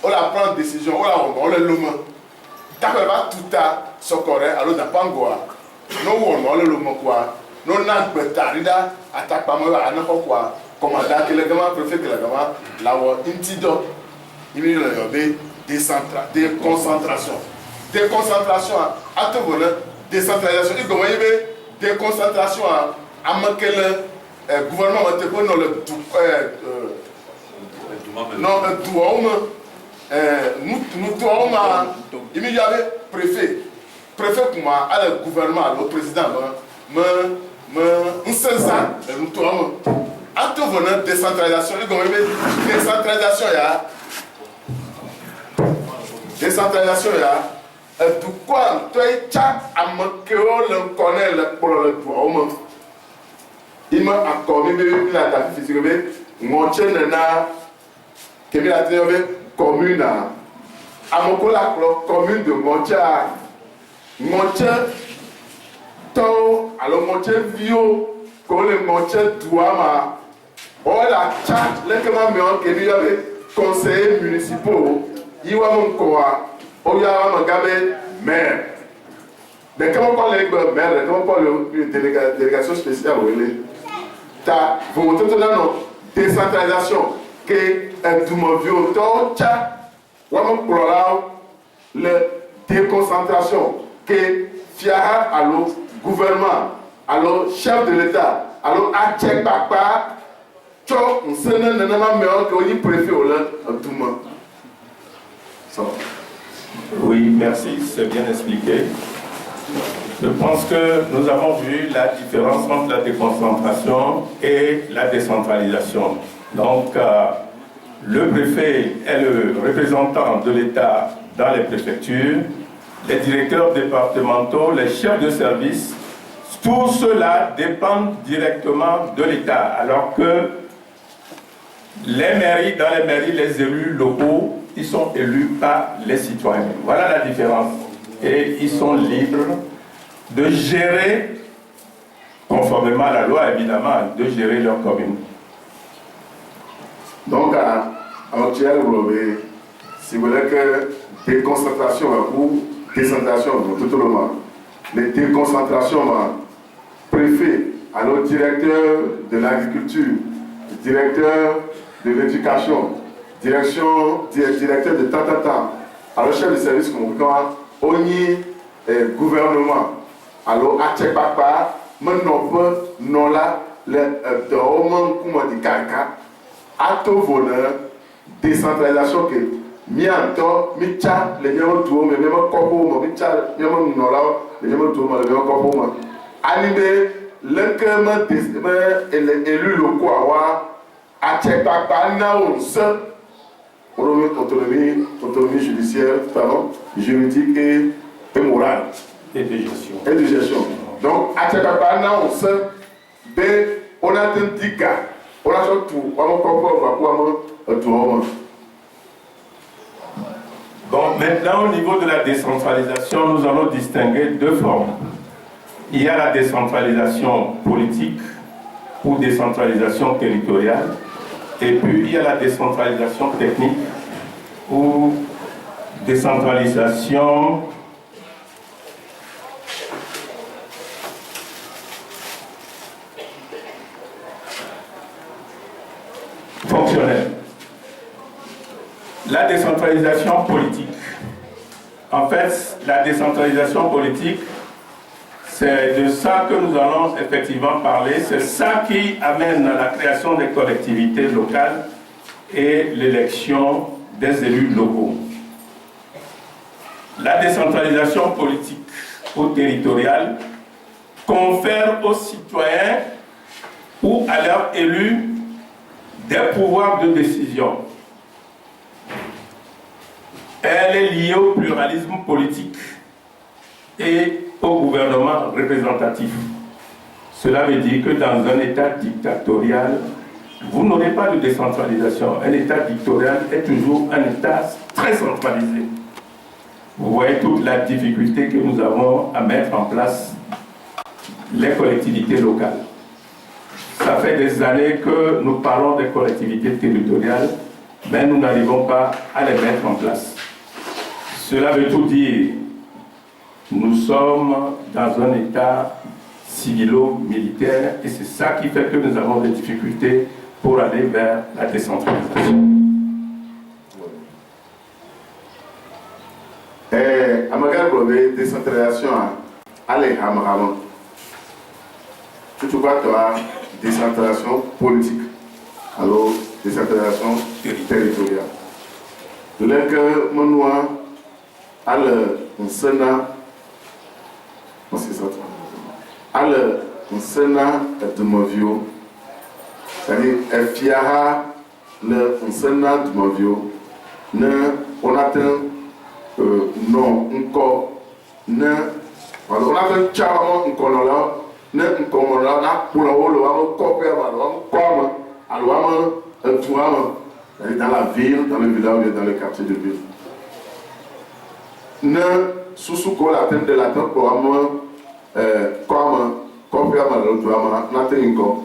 on la prend décision, on le loma. T'as pas tout à socorrer, alors n'a pas ngoa. Non, on le loma quoi. Non, n'a pas tarida, attaque pas moi à n'importe quoi. Commandant que le gamin, préfet que le gamin, là où intido, il y a déconcentration. Déconcentration, à tout bonheur, décentralisation. Il y a déconcentration à manquer le gouvernement, non, le non, nous devons, il y avait préfet pour moi, le gouvernement, le président, nous sommes ça, nous devons, à tout venir, décentralisation, décentralisation, tout quoi, tu es tcha, à manquer le connaît le pouvoir, il m'a encore mis la date physique, mon chien n'a que la commune à mon collègue commune de Montia to alors Montia Vio comme le Montia Douama oh la chat les comment que il y avait conseillers municipaux il y a mon quoi oh il y a mon gabe maire mais comment on parle de maire comment on parle de délégation spéciale ta volonté de la décentralisation que tout mon vieux tcha la déconcentration que fiara allo gouvernement allo chef de l'État allo achek papa cho nsene nenema meilleur que oni préfet au tout le monde. Oui, merci, c'est bien expliqué. Je pense que nous avons vu la différence entre la déconcentration et la décentralisation. Donc, le préfet est le représentant de l'État dans les préfectures, les directeurs départementaux, les chefs de service, tout cela dépend directement de l'État, alors que les mairies, dans les mairies, les élus locaux, ils sont élus par les citoyens. Voilà la différence. Et ils sont libres de gérer, conformément à la loi évidemment, de gérer leur commune. Donc, si vous voulez que déconcentration ou décentration, tout le monde, les déconcentrations, préfet, alors directeur de l'agriculture, directeur de l'éducation, directeur de tatata, alors chef de service comme ONI, gouvernement, alors Achek Papa, maintenant, non là, le dormant comme dit caca. Acte voleur, décentralisation que mianto, micha, les mêmes tours, les mêmes corps, micha, les mêmes nola, les mêmes tours, les mêmes corps. Animé, le cœur et les élus locaux, à Tchèque Papa, naons, autonomie judiciaire, pardon, juridique et morale. Et de gestion. Et de gestion. Donc, à Tchèque Papa, naons, on a un diga. Bon, maintenant au niveau de la décentralisation, nous allons distinguer deux formes. Il y a la décentralisation politique ou décentralisation territoriale, et puis il y a la décentralisation technique ou décentralisation fonctionnelle. La décentralisation politique. En fait, la décentralisation politique, c'est de ça que nous allons effectivement parler. C'est ça qui amène à la création des collectivités locales et l'élection des élus locaux. La décentralisation politique ou territoriale confère aux citoyens ou à leurs élus des pouvoirs de décision. Elle est liée au pluralisme politique et au gouvernement représentatif. Cela veut dire que dans un État dictatorial, vous n'aurez pas de décentralisation. Un État dictatorial est toujours un État très centralisé. Vous voyez toute la difficulté que nous avons à mettre en place les collectivités locales. Ça fait des années que nous parlons des collectivités territoriales, mais nous n'arrivons pas à les mettre en place. Cela veut tout dire. Nous sommes dans un état civilo-militaire et c'est ça qui fait que nous avons des difficultés pour aller vers la décentralisation. Amagal Blobé, décentralisation, allez, Amaram. Tu vois, tu as décentralisation politique, alors décentralisation territoriale. Le que Manoa a un Sénat, un Sénat de Movio, c'est-à-dire, FIAHA, un Sénat de Movio, on atteint non, encore, on atteint Tchao, encore là. Ne nkomona na kula wolo wa kopia wa koma alwa ma tuama dans la ville, dans le village, dans le quartier de ville. Ne sous la tête de la tête pour moi comme copia ma le tuama na tengo.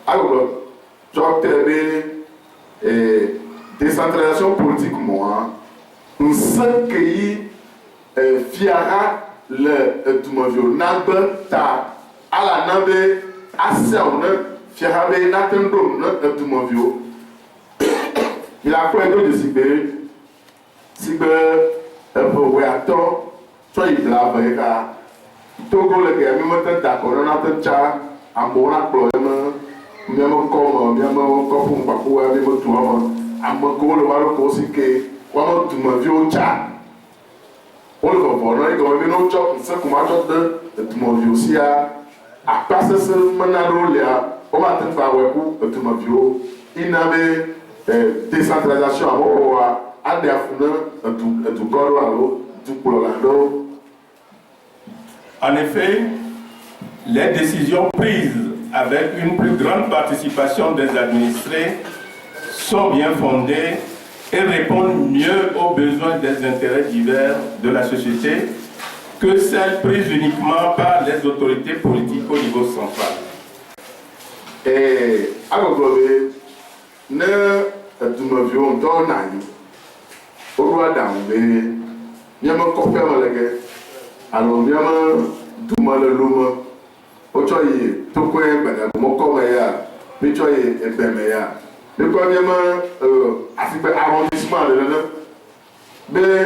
Alors décentralisation politique moi nous sommes qui fiara le tumovio n'importe à la nave assez on fiabe n'attendons notre tumovio il a quoi de Sibé pour weato soit il blave ka togo le gars même d'accord on a tant cha ambona problème même comme pour papua même tout amboko le waro ko sike wa tumovio cha on le voit non il doit venir au chop ça comment de tumovio aussi à passer ce manaro là on va te faire ouais pour tumovio il n'avait décentralisation à moi à des affaires du corps du Colorado. En effet, les décisions prises avec une plus grande participation des administrés sont bien fondées et répondent mieux aux besoins des intérêts divers de la société que celles prises uniquement par les autorités politiques au niveau central. Et alors, ne tumovio on a au roi d'Ambe, Yama Copia Malaga, alors Yama Dumala Luma, Ochoye, Tokoe, Mokomaya, Michoye et Bemeya. Le premier arrondissement de l'année, mais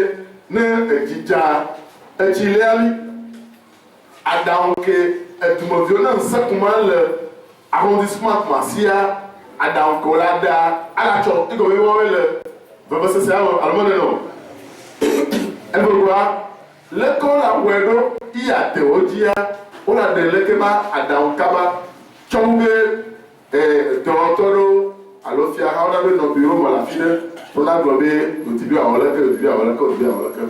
ne Dija, et Chiléali, Adamke, et Tumovio, non, c'est comment l'arrondissement de Massia, Adamkolada, Alacho, et comme il va se faire à l'homme. Elle veut voir l'école à Wedo, il y a Théodia, on a des lekema à Daonkaba, Chongue, Toronto, à l'Ofia, on a nos bureaux à la file, on a globé, le Tibia à Olaka, le Tibia à Olaka, le Tibia à Olaka.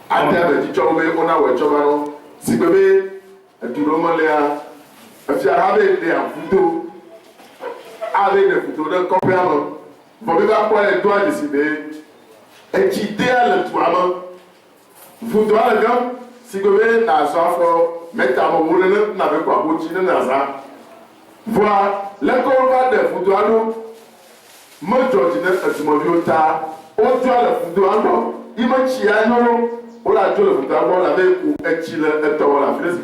À terme, dit Chongue, on a Wechomano, si bébé, tout le monde est à Fia avec des photos, avec des photos de complément. Vous pouvez avoir les doigts décider. Et qui idéal le toiement. Vous doit le gars, si vous avez un enfant, mettez à mon boulot, n'avez pas beaucoup de naza. Voir l'école va de vous doit nous. Moi, je dis que tu m'as vu au tard. On doit le vous doit nous. Il m'a dit à nous. On l'a dit le vous doit nous. On l'avait ou est-il un temps la fille,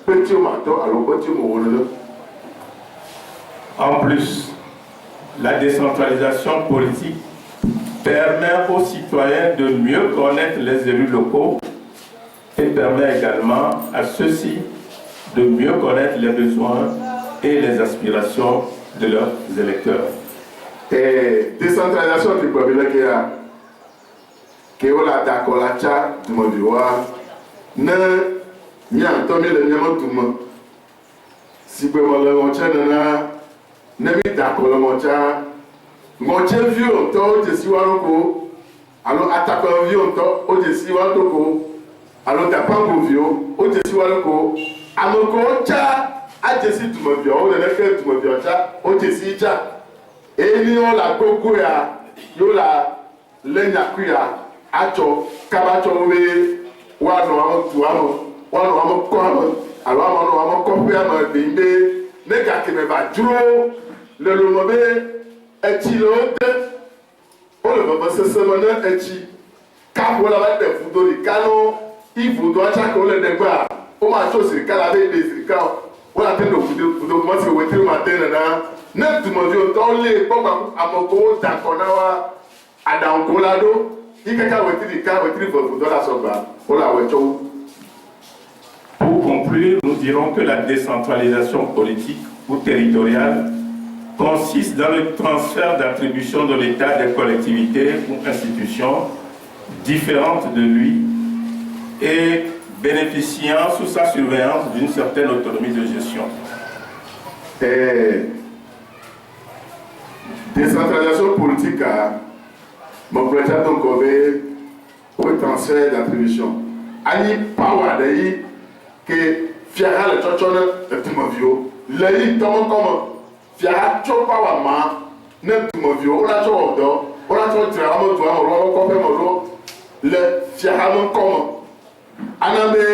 petit au marteau, alors petit au boulot. En plus, la décentralisation politique permet aux citoyens de mieux connaître les élus locaux et permet également à ceux-ci de mieux connaître les besoins et les aspirations de leurs électeurs. Et décentralisation du problème qui est là d'accord la chat du monde ne n'y a pas le même tout le monde. Si vous voulez on tient ne mi d'accord le monde mon Dieu vieux on t'a dit si waloko alors attaque un vieux on t'a dit si waloko alors t'as pas un vieux on dit si waloko amoko cha a dit si tu me vieux on est que tu me vieux cha on dit si cha et ni on la gogo ya yo la lenya kuya acho kabacho we wa no amo tu amo wa no amo ko amo alors amo ko pe amo bimbe ne ka ke me va duro le lombe et il le ce semaine et tu quand on a des photos de canon il faut doit chaque on le débat on m'a chose sur cal avec des cas on a tenu de commencer au week-end matin là neuf du monde on les comme à mon côté d'aconawa à dankolado il y a qu'à week-end des cas week-end pour la soba on la week-end. Pour conclure, nous dirons que la décentralisation politique ou territoriale consiste dans le transfert d'attributions de l'État à des collectivités ou institutions différentes de lui et bénéficiant sous sa surveillance d'une certaine autonomie de gestion. Décentralisation politique, mon président donc au transfert d'attribution. Ani power d'ailleurs que fiera le tchotchone de Tumovio, l'aïe tombe comme fiera chopa wa ma ne Tumovio, on a chopa on a chopa tiramo toi, on va couper mon le fiera mon comme anabe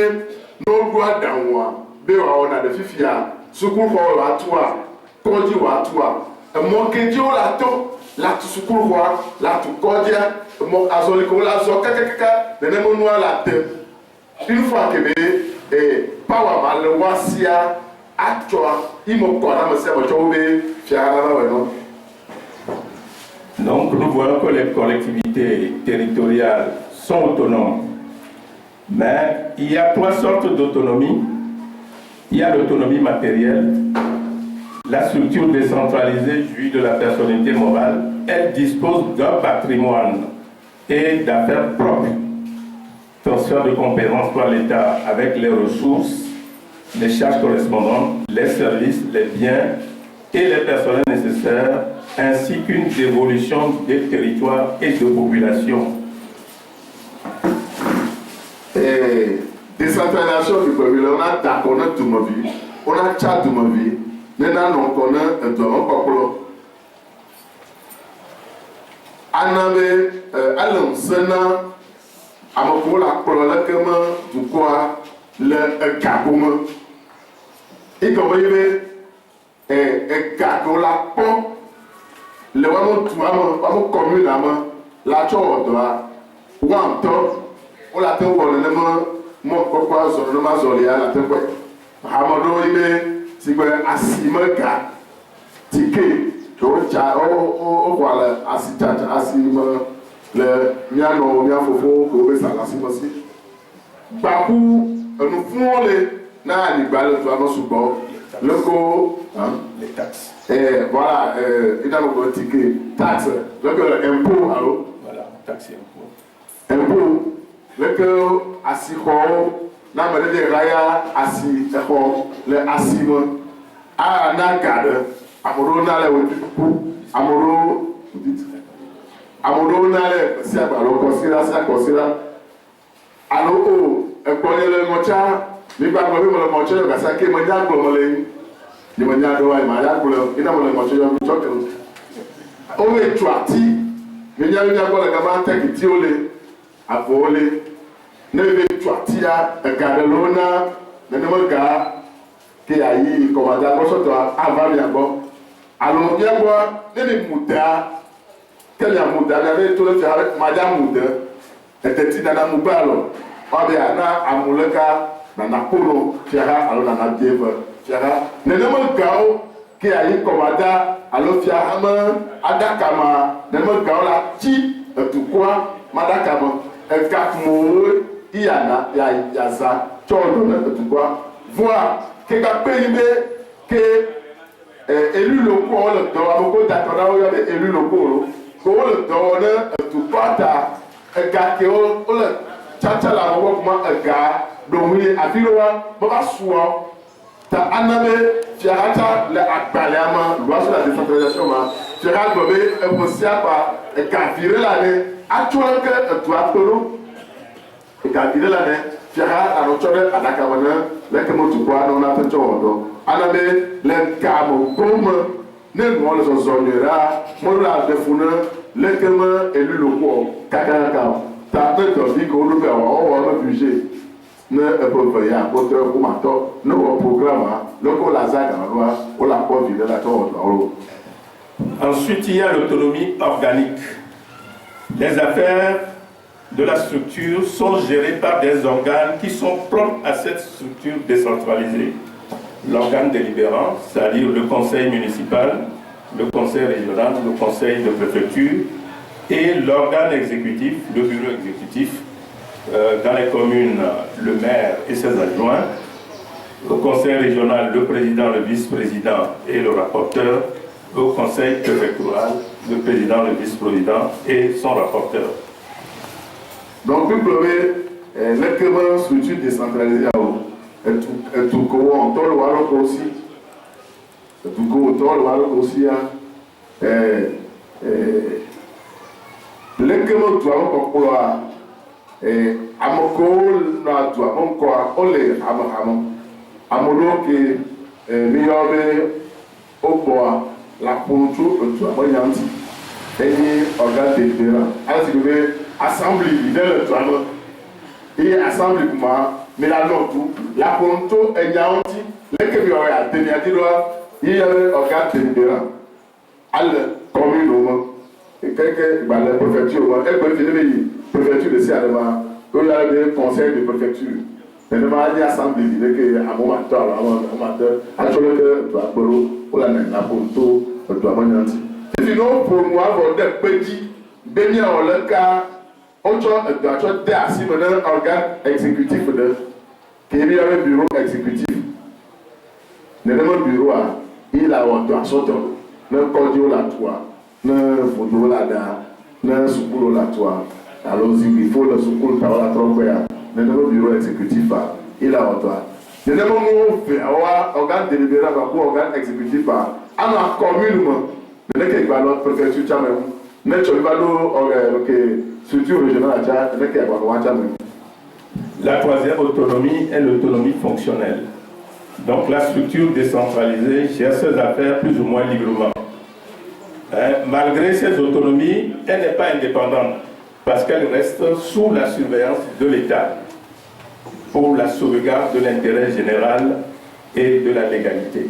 no gua danwa be wa on a de fifia sukuru ko wa toi koji wa toi mo keji o la to la sukuru wa la tu kodia mo azoli ko la zo kakaka de ne mo noa la te une fois que et power mal le wasia actua imo kona me se bochobe fiara la no. Donc nous voyons que les collectivités territoriales sont autonomes. Mais il y a trois sortes d'autonomie. Il y a l'autonomie matérielle. La structure décentralisée jouit de la personnalité morale. Elle dispose d'un patrimoine et d'affaires propres. Transfert de compétences par l'État avec les ressources, les charges correspondantes, les services, les biens et les personnels nécessaires, ainsi qu'une dévolution des territoires et de populations. Décentralisation du peuple, on a d'accord tout ma vie, on a chat tout ma vie, maintenant on connaît un peuple. Anabe, allons, sena, amako la kplɔla kema dukɔa le egagome egɔme yi be egago la kpɔ le wɔme tu ame wɔme kɔmune ame la tsɔ wɔ dɔa wɔntɔ wole ate wɔ nenema mɔkpɔkpɔ zɔ nenema zɔlia la te kɔe hame ɖewo yi be si gbe asimega tike tso wowɔa le asitsatsa asime le mianɔ mia fofo ko be salasi mɔsi gbaku enufuwo le na anyigba le tu ame sugbɔ le ko les taxes. Voilà ina mo ko tike taxe le ko impôt alo Voilà, taxe et impôt. impôt le ko asixɔwo na ame ɖe de raya asi exɔ le asime a na ga ɖe ame ɖewo na le wotuku ame ɖewo na le si agbalo kɔsira si akɔsira alo o ekpɔnye le ŋɔtsa mi gba gblɔ bi mo le ŋɔtsa yɔ gasa ke me nya gblɔ me le ŋu yi me nya ɖo wa yi ma ya gblɔ ina mo le ŋɔtsa yɔ mi tsɔ ke o le tu ati mi nya gbɔ le gama tɛkitiwo le avɔwo le ne be tu atia ega ɖe le wo na nenema ga ke ayi kɔmada gbɔsɔtɔ ava mia gbɔ alo mia gbɔ ne be mu da kenya muda na be to le fia madam muda eteti na mu ba lo obia na amuleka na nakolo fia alo na na bieva fia ne ne mo gao ke ayi komada alo fia ama adaka ma ne mo gao la ti etukwa madaka mo ekakmo iana ya za chodo na etukwa voa ke ka pe be ke élu locaux le do amoko dakona o ya be élu locaux ko le do ne etukpata ega ke o le chacha la wo kuma ega do wi afirowa mo ba suo ta anabe fiata le agbale ama loi sur la décentralisation ma fiara gobe e posia pa ega vire la ne atola ke etu atoro ega vire la ne fiara anochore adaka wana le ke mo tukwa no na techo odo anabe le gamo comme ne nous les zonera mo la defuna le kema élu locaux kakaka ta te dit ko lu be wa o budget ne e ya potre ko mato no o programme le ko la zaga loi o la ko vide la to. Ensuite, il y a l'autonomie organique. Les affaires de la structure sont gérées par des organes qui sont propres à cette structure décentralisée. L'organe délibérant, c'est-à-dire le conseil municipal, le conseil régional, le conseil de préfecture, et l'organe exécutif, le bureau exécutif, dans les communes, le maire et ses adjoints, au conseil régional, le président, le vice-président et le rapporteur, au conseil préfectoral, le président, le vice-président et son rapporteur. Donc, vous pouvez, l'équipement structure décentralisée à vous, et tout le monde, tout le monde aussi, tout le monde aussi, l'équipement tout le monde, amoko na tout le monde, on les amolo qui meilleur au bois, la poncho, tout le monde yanti, et organe délibérant. Alors, si vous voulez, assemblée leader le monde, et assemblée pour moi, mais la note, la poncho est yanti, l'équipement a tenu à dire, il y a un organe délibérant. Alors, commune au monde, et quelqu'un, la préfecture, elle peut finir la préfecture de Sialema, il y a le conseil de préfecture. Mais nous avons dit assemblée, que à mon matin, à chaque que tu as besoin, pour la ponto, tu as besoin. Sinon, pour moi, vous avez petit, béni en le cas, on doit assis un organe exécutif, qui est un bureau exécutif. Le bureau, il a un sorte de cordio la toi, un photo la da, un soukoulou la toi. Alors, il faut le soukoulou la trompe. Le bureau exécutif, il a un droit. Le organe délibérant, organe exécutif, on a communément, le nez qui va l'autre préfecture, mais tu vas l'autre structure régionale, le nez qui va l'autre. La troisième autonomie est l'autonomie fonctionnelle. Donc la structure décentralisée gère ses affaires plus ou moins librement. Malgré ses autonomies, elle n'est pas indépendante parce qu'elle reste sous la surveillance de l'État pour la sauvegarde de l'intérêt général et de la légalité.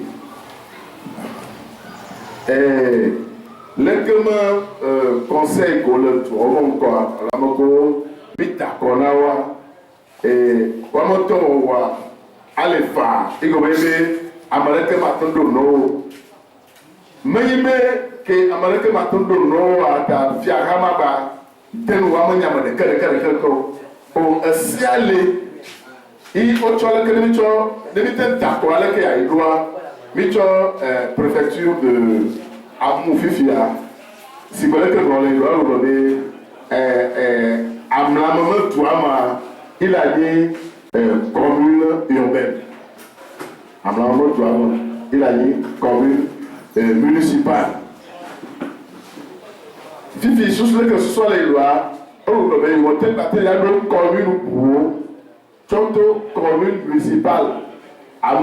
Le conseil qu'on a encore, la moko, vita konawa, wamoto wa, alefa, igobebe, amaleke matondo no, meyime ke amaleke matondo no ata fiagama ba, tenu wamanya mane kare ko, o asiale. Et au Tchouala, la préfecture de Amoufifia, si vous voulez que vous voulez, Amlamama Touama, il a dit commune urbaine. Amlamama Touama, il a dit commune municipale. Fifi, si vous voulez que ce soit les lois, vous voulez voter la commune pour Chonto, commune municipale, à la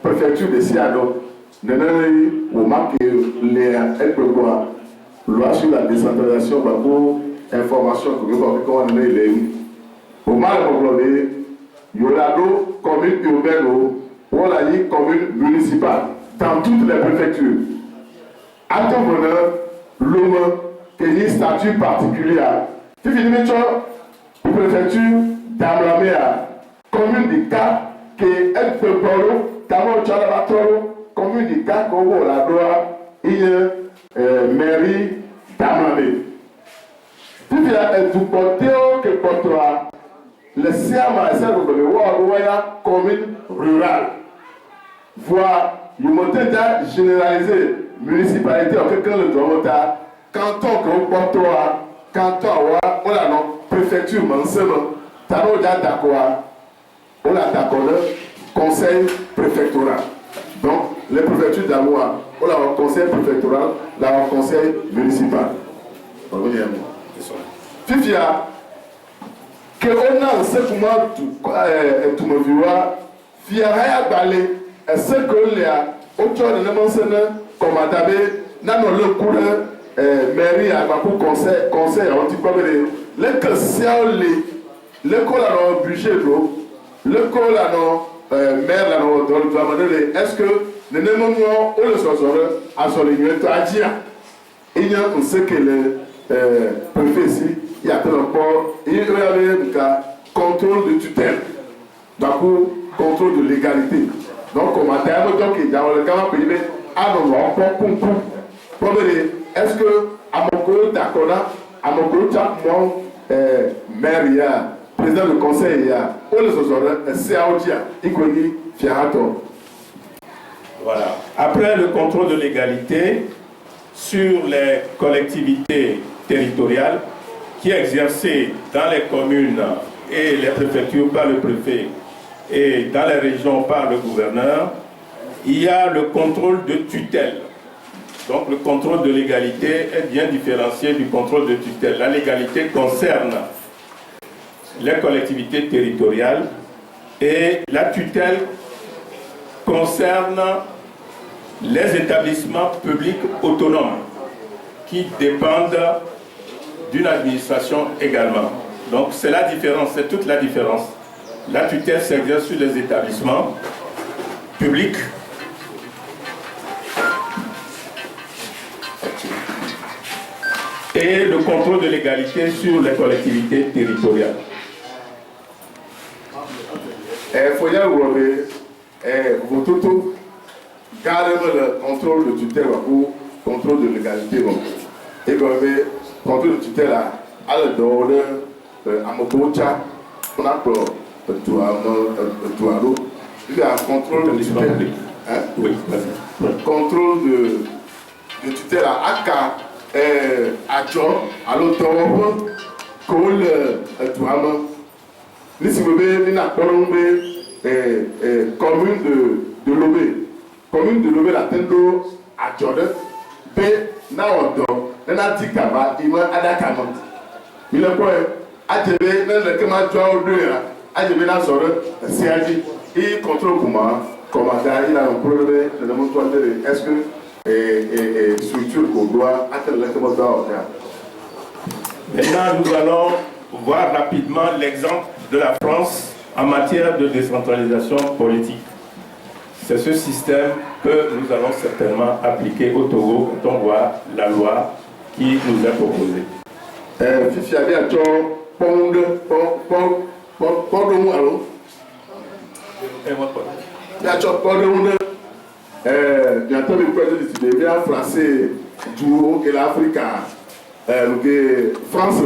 préfecture de Siado, nous avons marqué les loi sur la décentralisation pour information que nous avons les au mal il y a commune urbaine ou la commune municipale dans toutes les préfectures. À ton bonheur, l'homme qui a un statut particulier. Tu finis la préfecture d'Amlamea, commune de Cap, qui est un peu polo, Tamo Chalabatoro, commune de Cap, Congo, la Doa, il y a mairie d'Amlamea. Tu viens de tout porter que pour toi, le CMA, c'est le commune rurale. Voir, il m'a déjà généralisé, municipalité, quelqu'un le doit canton que pour toi, canton, on a non, préfecture, mansement. Tano déjà d'accord, on a d'accord le conseil préfectoral. Donc, les préfectures d'Amoua, on a un conseil préfectoral, là un conseil municipal. Fifia, que on a un secouement tout me voit, fiera balé, et ce que l'on a, autour de l'emancipation, comme à Dabé, n'a pas le couleur, mairie à Bakou conseil, anti-communé, les que c'est l'école a un budget de l'eau, l'école a un maire dans le domaine. Est-ce que les némonos ou le sorcereur a son ligne à dire? Il y a un ce que préfet ici, il y a un rapport, il y avait un contrôle de tutelle, donc contrôle de légalité. Donc, on m'a dit, donc, il y a le cas où ah non, est-ce que à mon côté d'accord, à mon côté, moi, maire, il y a président du conseil, il y a voilà. Après le contrôle de légalité sur les collectivités territoriales qui est exercé dans les communes et les préfectures par le préfet et dans les régions par le gouverneur, il y a le contrôle de tutelle. Donc le contrôle de légalité est bien différencié du contrôle de tutelle. La légalité concerne les collectivités territoriales et la tutelle concerne les établissements publics autonomes qui dépendent d'une administration également. Donc c'est la différence, c'est toute la différence. La tutelle s'exerce sur les établissements publics et le contrôle de légalité sur les collectivités territoriales. Il faut y avoir tout carrément le contrôle de tutelle ou contrôle de légalité. Et le contrôle de tutelle à la donne à mon coach, on a pour tout il y a un contrôle de tutelle. Oui, contrôle de tutelle à Aka, à John, à l'autre, Cole, Nissimbe, n'a pas commune de Lobé. Commune de Lobé, la Tendo, à Jordan, B, Naodo, Natikaba, Ima Adakama. Il a quoi? ATV, le Kama Joao 2, ATV Nazore, CAD, il contrôle comment il a un problème de la montoire de est-ce que structure qu'on doit atteindre le Kama Joao. Maintenant, nous allons voir rapidement l'exemple de la France en matière de décentralisation politique. C'est ce système que nous allons certainement appliquer au Togo quand on voit la loi qui nous est proposée. Fifi avait un tour, bientôt le président de l'État français du et l'Afrique, France,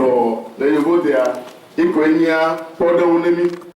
le niveau de l'Économie,